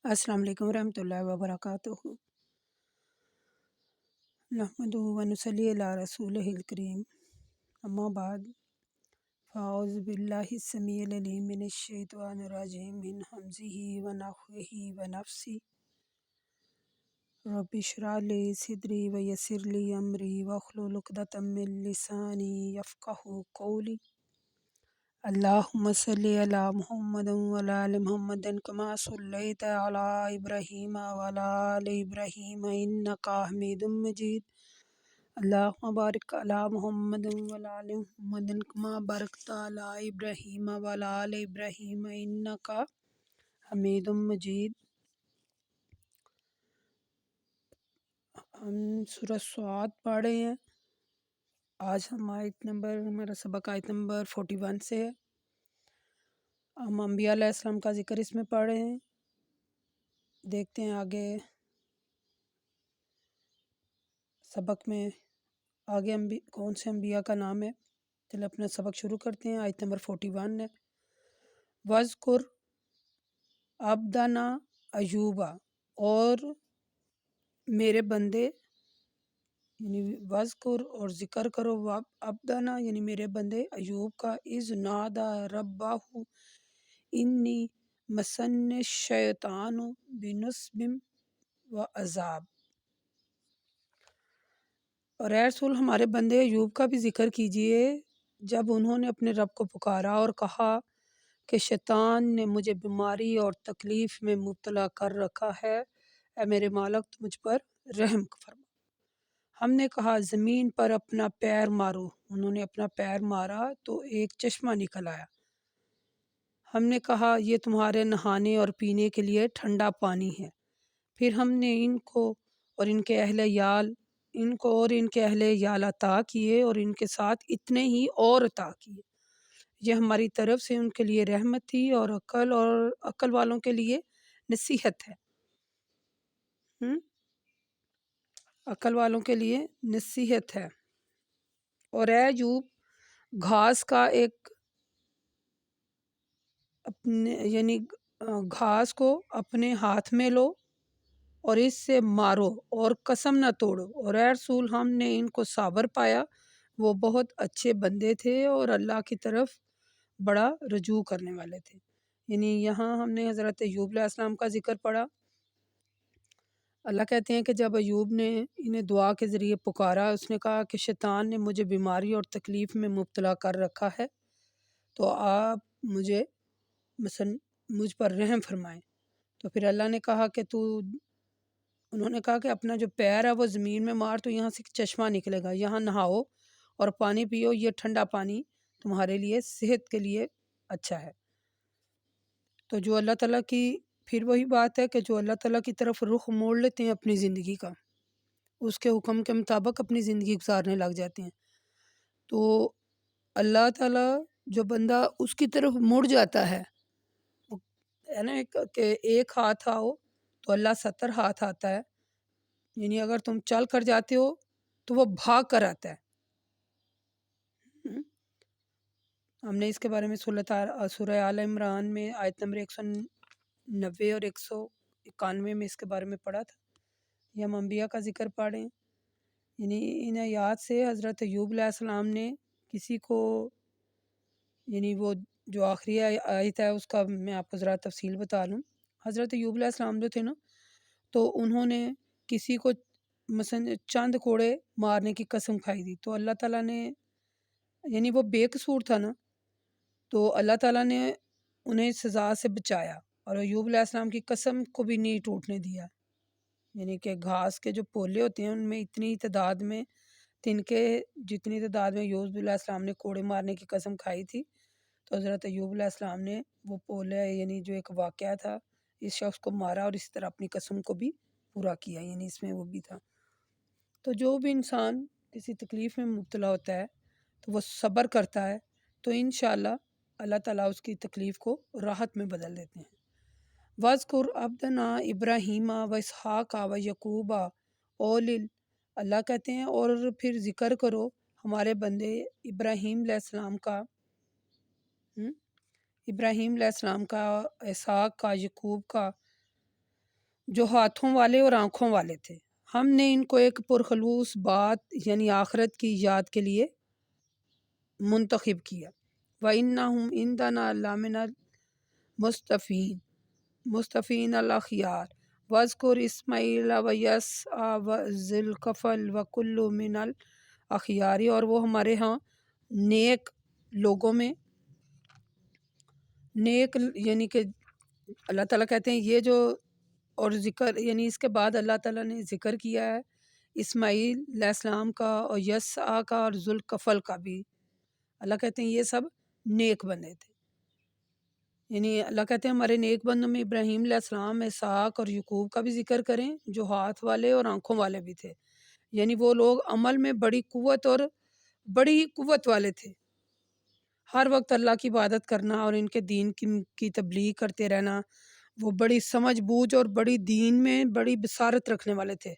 السلام علیکم ورحمۃ اللہ وبرکاتہ۔ نحمدہ و نصلی علی رسولہ الکریم، اما بعد، فاعوذ باللہ السمیع العلیم من الشیطان الرجیم من ہمزہ ونفخہ ونفثہ۔ رب اشرح لی صدری ویسر لی امری واحلل عقدۃ من لسانی یفقہوا قولی۔ اللہم صلی علی محمد وعلی آل محمد کما صلیت علی ابراہیم وعلی آل ابراہیم انک حمید مجید۔ اللہم بارک علی محمد وعلی آل محمد کما بارکت علی ابراہیم وعلی آل ابراہیم انک حمید مجید۔ ہم سورہ صاد پڑھ رہے ہیں۔ آج ہمارا سبق آیت نمبر 41 سے ہے۔ ہم انبیاء علیہ السلام کا ذکر اس میں پڑھ رہے ہیں۔ دیکھتے ہیں آگے سبق میں آگے کون سے انبیاء کا نام ہے۔ چلے اپنا سبق شروع کرتے ہیں۔ آیت نمبر 41 ہے، وَاذْکُرْ عَبْدَنَا ایوب، اور میرے بندے یعنی وَاذْکُرْ اور ذکر کرو عبدنا یعنی میرے بندے ایوب کا، اذ نادى ربہ انی مسنی الشیطان بنصب وعذاب۔ اور اے رسول ہمارے بندے ایوب کا بھی ذکر کیجئے جب انہوں نے اپنے رب کو پکارا اور کہا کہ شیطان نے مجھے بیماری اور تکلیف میں مبتلا کر رکھا ہے، اے میرے مالک تو مجھ پر رحم فرما۔ ہم نے کہا زمین پر اپنا پیر مارو، انہوں نے اپنا پیر مارا تو ایک چشمہ نکل آیا۔ ہم نے کہا یہ تمہارے نہانے اور پینے کے لیے ٹھنڈا پانی ہے۔ پھر ہم نے ان کو اور ان کے اہل یال عطا کیے اور ان کے ساتھ اتنے ہی اور عطا کیے۔ یہ ہماری طرف سے ان کے لیے رحمت تھی اور عقل والوں کے لیے نصیحت ہے۔ عقل والوں کے لیے نصیحت ہے۔ اور اے ایوب، گھاس کا ایک یعنی گھاس کو اپنے ہاتھ میں لو اور اس سے مارو اور قسم نہ توڑو۔ اور اے رسول ہم نے ان کو صابر پایا، وہ بہت اچھے بندے تھے اور اللہ کی طرف بڑا رجوع کرنے والے تھے۔ یعنی یہاں ہم نے حضرت ایوب علیہ السلام کا ذکر پڑھا۔ اللہ کہتے ہیں کہ جب ایوب نے انہیں دعا کے ذریعے پکارا، اس نے کہا کہ شیطان نے مجھے بیماری اور تکلیف میں مبتلا کر رکھا ہے، تو آپ مجھ پر رحم فرمائیں۔ تو پھر اللہ نے کہا کہ انہوں نے کہا کہ اپنا جو پیر ہے وہ زمین میں مار تو یہاں سے چشمہ نکلے گا، یہاں نہاؤ اور پانی پیو، یہ ٹھنڈا پانی تمہارے لیے صحت کے لیے اچھا ہے۔ تو جو اللہ تعالیٰ کی پھر وہی بات ہے کہ جو اللہ تعالیٰ کی طرف رخ موڑ لیتے ہیں اپنی زندگی کا، اس کے حکم کے مطابق اپنی زندگی گزارنے لگ جاتے ہیں، تو اللہ تعالیٰ جو بندہ اس کی طرف مڑ جاتا ہے نا کہ ایک ہاتھ آؤ تو اللہ 70 ہاتھ آتا ہے۔ یعنی اگر تم چل کر جاتے ہو تو وہ بھاگ کر آتا ہے۔ ہم نے اس کے بارے میں سورہ آل عمران میں آیت نمبر 190 اور 191 میں اس کے بارے میں پڑھا تھا۔ یہ ہم انبیاء کا ذکر پڑھیں، یعنی ان آیات سے حضرت ایوب علیہ السلام نے کسی کو، یعنی وہ جو آخری آیت ہے اس کا میں آپ کو ذرا تفصیل بتا لوں۔ حضرت ایوب علیہ السلام جو تھے نا، تو انہوں نے کسی کو مثلا چند کوڑے مارنے کی قسم کھائی تھی، تو اللہ تعالیٰ نے، یعنی وہ بے قصور تھا نا، تو اللہ تعالیٰ نے انہیں سزا سے بچایا اور ایوب علیہ السلام کی قسم کو بھی نہیں ٹوٹنے دیا۔ یعنی کہ گھاس کے جو پولے ہوتے ہیں ان میں اتنی تعداد میں جتنی تعداد میں ایوب علیہ السلام نے کوڑے مارنے کی قسم کھائی تھی، تو حضرت ایوب علیہ السلام نے وہ پولے، یعنی جو ایک واقعہ تھا، اس شخص کو مارا اور اسی طرح اپنی قسم کو بھی پورا کیا، یعنی اس میں وہ بھی تھا۔ تو جو بھی انسان کسی تکلیف میں مبتلا ہوتا ہے تو وہ صبر کرتا ہے تو انشاءاللہ اللہ تعالیٰ اس کی تکلیف کو راحت میں بدل دیتے ہیں۔ وَاذْكُرْ عَبْدَنَا ابراہیم واسحاق ویعقوب اللہ کہتے ہیں اور پھر ذکر کرو ہمارے بندے ابراہیم علیہ السلام کا، اسحاق کا، یعقوب کا، جو ہاتھوں والے اور آنکھوں والے تھے، ہم نے ان کو ایک پرخلوص بات یعنی آخرت کی یاد کے لیے منتخب کیا۔ وَإِنَّهُمْ عِندَنَا لَمِنَ الْمُصْطَفَيْنَ مصطفین الأخیار وَاذْكُرْ اسماعیل وَیسع وذی الکفل وکل من الاخیار، اور وہ ہمارے ہاں نیک لوگوں میں نیک یعنی کہ اللہ تعالیٰ کہتے ہیں یہ جو، اور ذکر یعنی اس کے بعد اللہ تعالیٰ نے ذکر کیا ہے اسماعیل علیہ السلام کا اور یسع کا اور ذوالکفل کا بھی۔ اللہ کہتے ہیں یہ سب نیک بندے تھے، یعنی اللہ کہتے ہیں ہمارے نیک بندوں میں ابراہیم علیہ السلام، اسحاق اور یعقوب کا بھی ذکر کریں جو ہاتھ والے اور آنکھوں والے بھی تھے، یعنی وہ لوگ عمل میں بڑی قوت والے تھے، ہر وقت اللہ کی عبادت کرنا اور ان کے دین کی تبلیغ کرتے رہنا، وہ بڑی سمجھ بوجھ اور بڑی دین میں بڑی بصارت رکھنے والے تھے،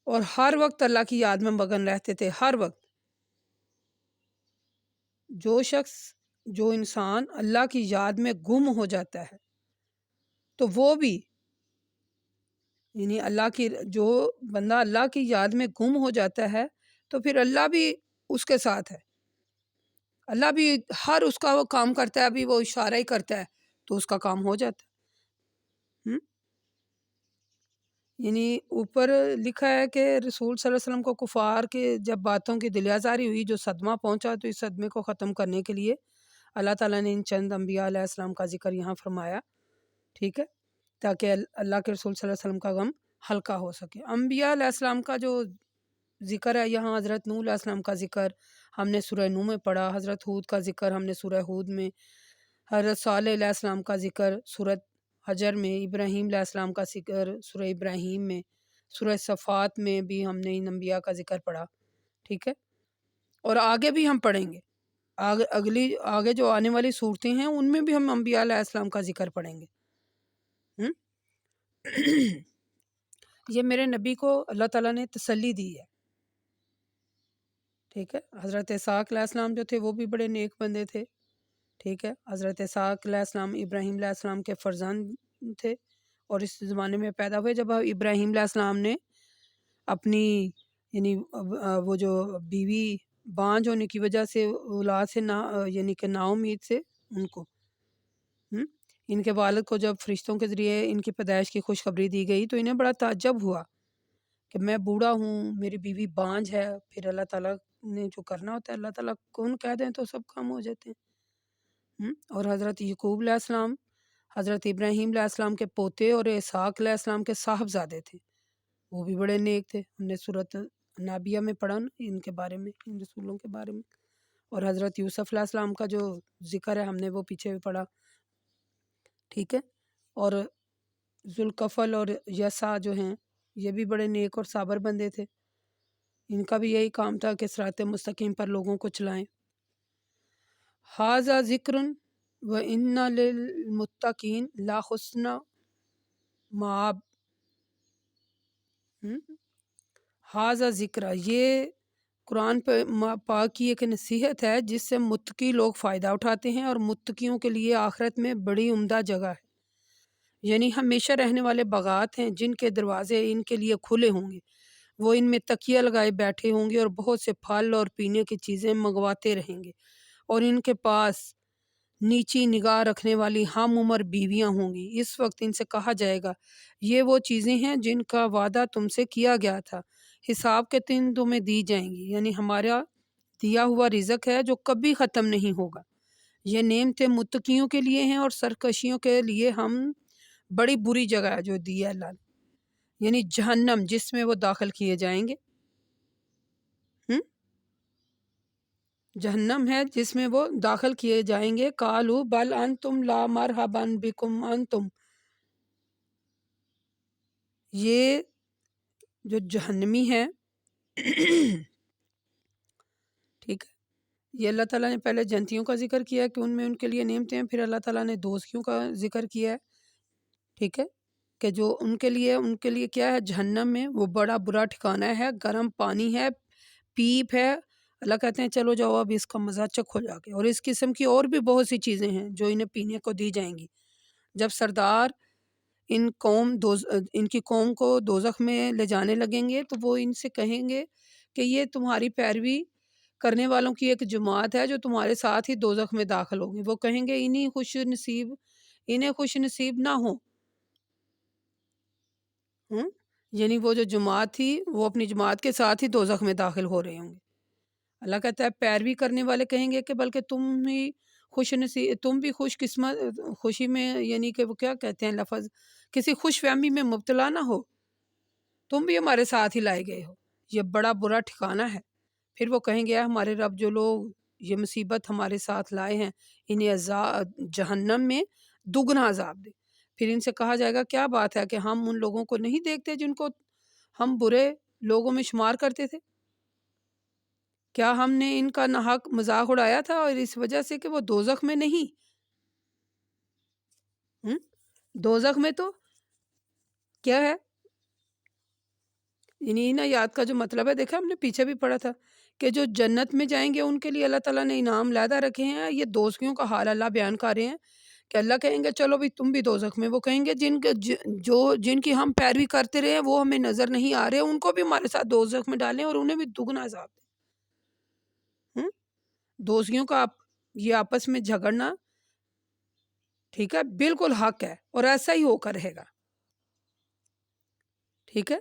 اور ہر وقت اللہ کی یاد میں مگن رہتے تھے، ہر وقت۔ جو انسان اللہ کی یاد میں گم ہو جاتا ہے تو وہ بھی، یعنی جو بندہ اللہ کی یاد میں گم ہو جاتا ہے تو پھر اللہ بھی اس کے ساتھ ہے، اللہ بھی ہر اس کا وہ کام کرتا ہے، ابھی وہ اشارہ ہی کرتا ہے تو اس کا کام ہو جاتا ہے۔ یعنی اوپر لکھا ہے کہ رسول صلی اللہ علیہ وسلم کو کفار کے جب باتوں کی دل آزاری ہوئی، جو صدمہ پہنچا، تو اس صدمے کو ختم کرنے کے لیے اللہ تعالیٰ نے ان چند انبیاء علیہ السلام کا ذکر یہاں فرمایا، ٹھیک ہے، تاکہ اللہ کے رسول صلی اللہ علیہ وسلم کا غم ہلکا ہو سکے۔ انبیاء علیہ السلام کا جو ذکر ہے یہاں، حضرت نوح علیہ السلام کا ذکر ہم نے سورہ نوح میں پڑھا، حضرت ہود کا ذکر ہم نے سورہ ہود میں، حضرت صالح علیہ السلام کا ذکر سورۃ حجر میں، ابراہیم علیہ السلام کا ذکر سورہ ابراہیم میں، سورہ صفات میں بھی ہم نے ان انبیاء کا ذکر پڑھا، ٹھیک ہے، اور آگے بھی ہم پڑھیں گے، آگے جو آنے والی صورتیں ہیں ان میں بھی ہم انبیاء علیہ السلام کا ذکر پڑھیں گے۔ یہ میرے نبی کو اللہ تعالیٰ نے تسلی دی ہے، ٹھیک ہے۔ حضرت اسحاق علیہ السلام جو تھے وہ بھی بڑے نیک بندے تھے، ٹھیک ہے۔ حضرت اسحاق علیہ السلام ابراہیم علیہ السلام کے فرزند تھے اور اس زمانے میں پیدا ہوئے جب ابراہیم علیہ السلام نے اپنی یعنی وہ جو بیوی بانجھ ہونے کی وجہ سے اولاد سے یعنی کہ نا امید سے ان کو ان کے والد کو جب فرشتوں کے ذریعے ان کی پیدائش کی خوشخبری دی گئی تو انہیں بڑا تعجب ہوا کہ میں بوڑھا ہوں، میری بیوی بانجھ ہے، پھر اللہ تعالیٰ نے جو کرنا ہوتا ہے اللہ تعالیٰ کون کہہ دیں تو سب کام ہو جاتے ہیں۔ اور حضرت یعقوب علیہ السلام حضرت ابراہیم علیہ السلام کے پوتے اور اسحاق علیہ السلام کے صاحبزادے تھے، وہ بھی بڑے نیک تھے، ہم نے سورۃ نابیہ میں پڑھا نا ان کے بارے میں، ان رسولوں کے بارے میں، اور حضرت یوسف علیہ السلام کا جو ذکر ہے ہم نے وہ پیچھے بھی پڑھا، ٹھیک ہے۔ اور ذوالکفل اور یسع جو ہیں یہ بھی بڑے نیک اور صابر بندے تھے، ان کا بھی یہی کام تھا کہ صراط مستقیم پر لوگوں کو چلائیں۔ ھذا ذکر وَإِنَّ لِلْمُتَّقِينَ لَحُسْنَ مآب۔ ھذا ذکر، یہ قرآن پاک کی ایک نصیحت ہے جس سے متقی لوگ فائدہ اٹھاتے ہیں، اور متقیوں کے لیے آخرت میں بڑی عمدہ جگہ ہے، یعنی ہمیشہ رہنے والے باغات ہیں جن کے دروازے ان کے لیے کھلے ہوں گے، وہ ان میں تکیہ لگائے بیٹھے ہوں گے اور بہت سے پھل اور پینے کی چیزیں منگواتے رہیں گے، اور ان کے پاس نیچی نگاہ رکھنے والی ہم عمر بیویاں ہوں گی۔ اس وقت ان سے کہا جائے گا یہ وہ چیزیں ہیں جن کا وعدہ تم سے کیا گیا تھا، حساب کے دن تمہیں دی جائیں گی، یعنی ہمارا دیا ہوا رزق ہے جو کبھی ختم نہیں ہوگا۔ یہ نعمتیں متقیوں کے لیے ہیں اور سرکشیوں کے لیے ہم بڑی بری جگہ ہے جو دی ہے اللہ نے، یعنی جہنم جس میں وہ داخل کیے جائیں گے، جہنم ہے جس میں وہ داخل کیے جائیں گے۔ قالوا بل انتم لا مرحبا بکم انتم، یہ جو جہنمی ہے ٹھیک ہے، یہ اللہ تعالیٰ نے پہلے جنتیوں کا ذکر کیا کہ ان میں ان کے لیے نعمتیں ہیں، پھر اللہ تعالیٰ نے دوزخیوں کا ذکر کیا ہے، ٹھیک ہے، کہ جو ان کے لیے کیا ہے، جہنم میں وہ بڑا برا ٹھکانہ ہے، گرم پانی ہے، پیپ ہے، اللہ کہتے ہیں چلو جاؤ اب اس کا مزہ چکھو جا کے، اور اس قسم کی اور بھی بہت سی چیزیں ہیں جو انہیں پینے کو دی جائیں گی، جب سردار ان کی قوم کو دوزخ میں لے جانے لگیں گے تو وہ ان سے کہیں گے کہ یہ تمہاری پیروی کرنے والوں کی ایک جماعت ہے جو تمہارے ساتھ ہی دوزخ میں داخل ہوگی۔ وہ کہیں گے انہیں خوش نصیب نہ ہو۔ یعنی وہ جو جماعت تھی وہ اپنی جماعت کے ساتھ ہی دوزخ میں داخل ہو رہے ہوں گے۔ اللہ کہتا ہے پیروی کرنے والے کہیں گے کہ بلکہ تم بھی خوش قسمت خوشی میں، یعنی کہ وہ کیا کہتے ہیں لفظ، کسی خوش فہمی میں مبتلا نہ ہو، تم بھی ہمارے ساتھ ہی لائے گئے ہو، یہ بڑا برا ٹھکانہ ہے۔ پھر وہ کہیں گے ہمارے رب، جو لوگ یہ مصیبت ہمارے ساتھ لائے ہیں انہیں جہنم میں دگنا عذاب دے۔ پھر ان سے کہا جائے گا کیا بات ہے کہ ہم ان لوگوں کو نہیں دیکھتے جن کو ہم برے لوگوں میں شمار کرتے تھے؟ کیا ہم نے ان کا ناحق مذاق اڑایا تھا اور اس وجہ سے کہ وہ دوزخ میں نہیں؟ دوزخ میں تو کیا ہے، یعنی نا یاد کا جو مطلب ہے، دیکھا ہم نے پیچھے بھی پڑھا تھا کہ جو جنت میں جائیں گے ان کے لیے اللہ تعالیٰ نے انعام لیدہ رکھے ہیں۔ یہ دوزخیوں کا حال اللہ بیان کر رہے ہیں کہ اللہ کہیں گے چلو بھی تم بھی دوزخ میں، وہ کہیں گے جن کی ہم پیروی کرتے رہے وہ ہمیں نظر نہیں آ رہے، ان کو بھی ہمارے ساتھ دوزخ میں ڈالیں اور انہیں بھی دگنا عذاب دیں۔ دوزخیوں کا یہ آپس میں جھگڑنا ٹھیک ہے بالکل حق ہے اور ایسا ہی ہو کر رہے گا، ٹھیک ہے۔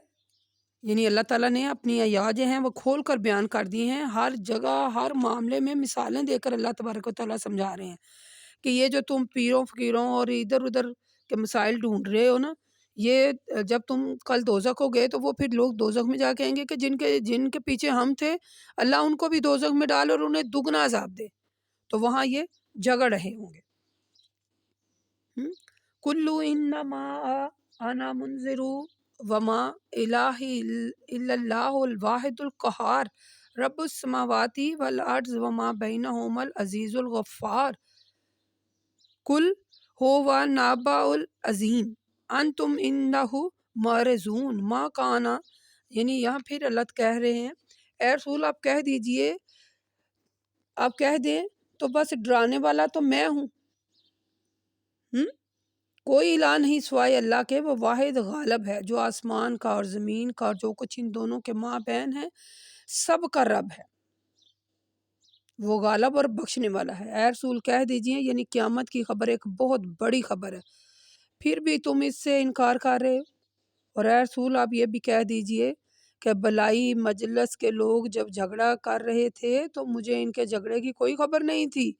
یعنی اللہ تعالیٰ نے اپنی آیات جو ہیں وہ کھول کر بیان کر دی ہیں، ہر جگہ ہر معاملے میں مثالیں دے کر اللہ تبارک و تعالیٰ سمجھا رہے ہیں کہ یہ جو تم پیروں فقیروں اور ادھر ادھر کے مسائل ڈھونڈ رہے ہو نا، یہ جب تم کل دوزخ ہو گئے تو وہ پھر لوگ دوزخ میں جا کہیں گے کہ جن کے پیچھے ہم تھے اللہ ان کو بھی دوزخ میں ڈال اور انہیں دگنا عذاب دے، تو وہاں یہ جگڑ رہے ہوں گے۔ کلو انما انا منذر وما الہ الا اللہ الواحد القہار رب السماوات والارض وما بینہما العزیز الغفار کل ہوا نابع العظیم انتم انہ معرضون ما کانا، یعنی یہاں پھر اللہ کہہ رہے ہیں اے رسول آپ کہہ دیجئے، آپ کہہ دیں تو بس ڈرانے والا تو میں ہوں، کوئی الہ نہیں سوائے اللہ کے، وہ واحد غالب ہے جو آسمان کا اور زمین کا اور جو کچھ ان دونوں کے مابین ہے سب کا رب ہے، وہ غالب اور بخشنے والا ہے۔ اے رسول کہہ دیجئے، یعنی قیامت کی خبر ایک بہت بڑی خبر ہے، پھر بھی تم اس سے انکار کر رہے ہو۔ اور اے رسول آپ یہ بھی کہہ دیجئے کہ بلائی مجلس کے لوگ جب جھگڑا کر رہے تھے تو مجھے ان کے جھگڑے کی کوئی خبر نہیں تھی،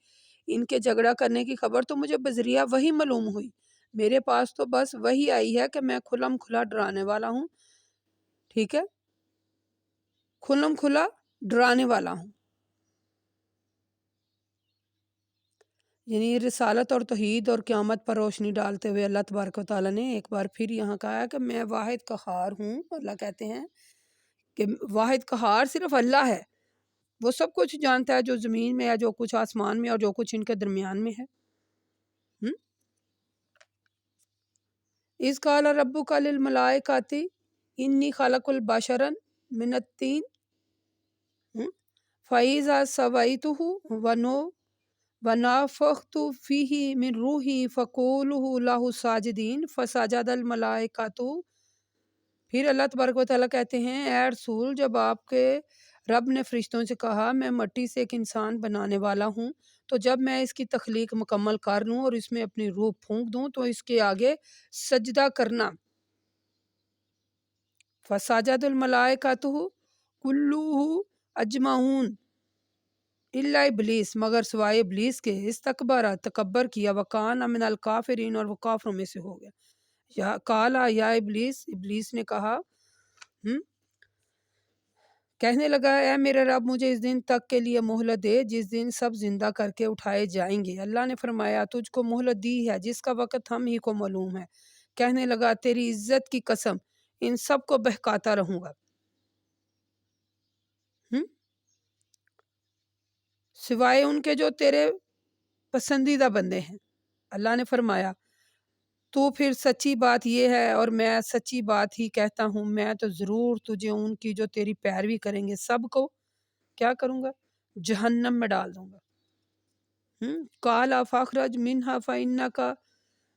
ان کے جھگڑا کرنے کی خبر تو مجھے بذریعہ وحی معلوم ہوئی، میرے پاس تو بس وہی آئی ہے کہ میں کھلم کھلا ڈرانے والا ہوں، ٹھیک ہے، کھلم کھلا ڈرانے والا ہوں۔ یعنی رسالت اور توحید اور قیامت پر روشنی ڈالتے ہوئے اللہ تبارک و تعالیٰ نے ایک بار پھر یہاں کہا ہے کہ میں واحد قہار ہوں۔ اللہ کہتے ہیں کہ واحد قہار صرف اللہ ہے، وہ سب کچھ جانتا ہے جو زمین میں ہے، جو کچھ آسمان میں اور جو کچھ ان کے درمیان میں ہے۔ اذ قال ربک للملائکۃ انی خالق البشر من الطین فإذا سویتہ ونفخت فیہ من روحی فقولوا لہ ساجدین فسجد الملائکۃ۔ پھر اللہ تبارک و تعالیٰ کہتے ہیں اے رسول جب آپ کے رب نے فرشتوں سے کہا میں مٹی سے ایک انسان بنانے والا ہوں، تو جب میں اس کی تخلیق مکمل کر لوں اور اس میں اپنی روح پھونک دوں تو اس کے آگے سجدہ کرنا۔ فسجد الملائکۃ کلھم اجمعون الا ابلیس، مگر سوائے ابلیس کے، استکبر تکبر کیا، وکان من الکافرین اور وہ کافروں میں سے ہو گیا۔ یا قالا یا ابلیس، ابلیس نے کہا کہنے لگا اے میرے رب مجھے اس دن تک کے لیے مہلت دے جس دن سب زندہ کر کے اٹھائے جائیں گے۔ اللہ نے فرمایا تجھ کو مہلت دی ہے جس کا وقت ہم ہی کو معلوم ہے۔ کہنے لگا تیری عزت کی قسم ان سب کو بہکاتا رہوں گا سوائے ان کے جو تیرے پسندیدہ بندے ہیں۔ اللہ نے فرمایا تو پھر سچی بات یہ ہے اور میں سچی بات ہی کہتا ہوں، میں تو ضرور تجھے ان کی جو تیری پیروی کریں گے سب کو کیا کروں گا؟ جہنم میں ڈال دوں گا۔ قال فاخرج منها فإنك